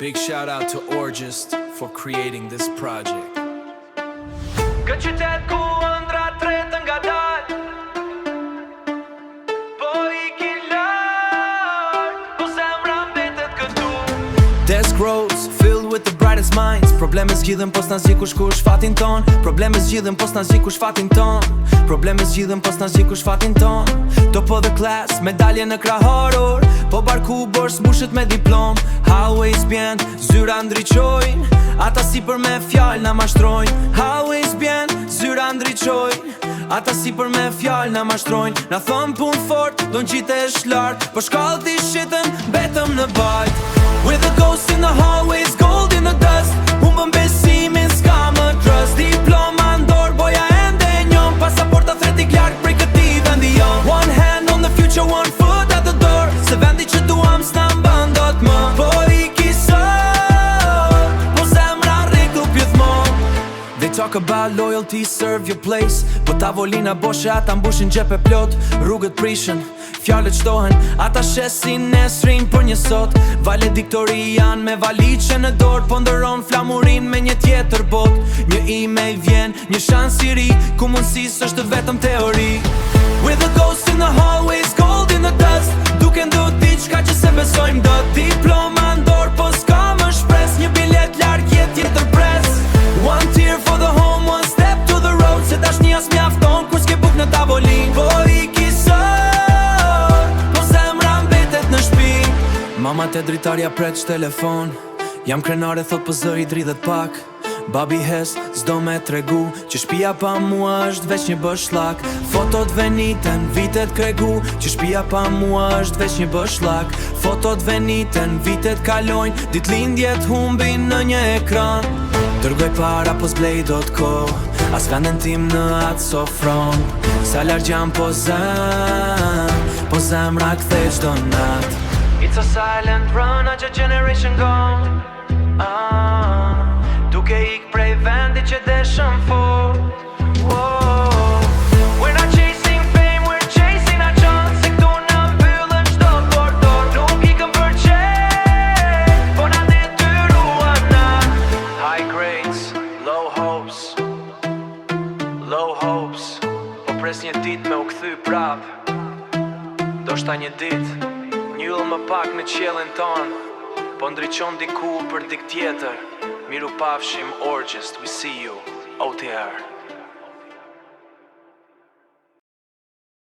Big shout out to Orgist for creating this project. Këtë qytet ku ëndra tretë nga dal, po I kin lart, po zemra mbetet këtu. Desk rows filled with the brightest minds. Probleme zgjidhen pos na zgjikush kush fatin ton. Probleme zgjidhen pos na zgjikush fatin ton. Probleme zgjidhen pos na zgjikush fatin ton. Top of the class, medalje në krah horror. Po barku bors mbushet me diplom. Highways bjen, zyra ndriqojnë. Ata si për me fjall na mashtrojnë. Highways bjen, zyra ndriqojnë. Ata si për me fjall na mashtrojnë. Na thon pun fort, don qitesh lart, po shkallët I shitën, betëm në bajt. With a ghost in the hallways, gold in the dust. Humbën besimin, s'ka më trust. Diploma ndor, boja ende njën. Pasaporta thretik larg prej këtij vendi jon. One hand on the future, one foot at the door. Se vendi që duam s'na mban dot më. Po I kisot, po zemra rritu gjithmon. They talk about loyalty, serve your place. Po tavolina boshe, ata mbushin gjepe plot. Rrugët prishen, fjalët shtohen, ata shesin nesrin për një sot. Valediktorian me valiqe në dorë, po ndëron flamurin me një tjetër bot. Një email vjen, një shans I ri, ku mundësis është vetëm teori. With a ghost in the hallways, gold in the dust. Duke ndu diçka që se besojmë dot. Diploma ndor, po s'ka më shpres. Një bilet larg, jet tjetër pres. One tear for the home, one step to the road. Se dashnia s'mjafton, kur s'ke buk në tavolin. Po I Mama te dritarja pret telefon. Jam krenare thot po zëri dridhet pak. Babi hes s'do me tregu që shpia pa mua është veç një bëshllak. Fotot veniten, vitet kregu që shpia pa mua është veç një bëshllak. Fotot veniten, vitet kalojnë, ditlindjet humbin në një ekran. Dërgoj para po zblej do t'ko, as venden tim në atë sofron. Sa largjam po zemra kthej çdo nat. It's a silent run, a generation gone. Duke ik prej vendi që deshëm fort. We're not chasing fame, we're chasing our chance. Se këtu në mbyllën çdo portor. Nuk I këm për qej, po na detyruan na. High grades, low hopes. Low hopes, po pres një dit me u kthy prap. Do shta një dit Njull më pak në qiellin ton, po ndriqon diku për dik tjetër. Miru pafshim Orgist, we see you, OTR.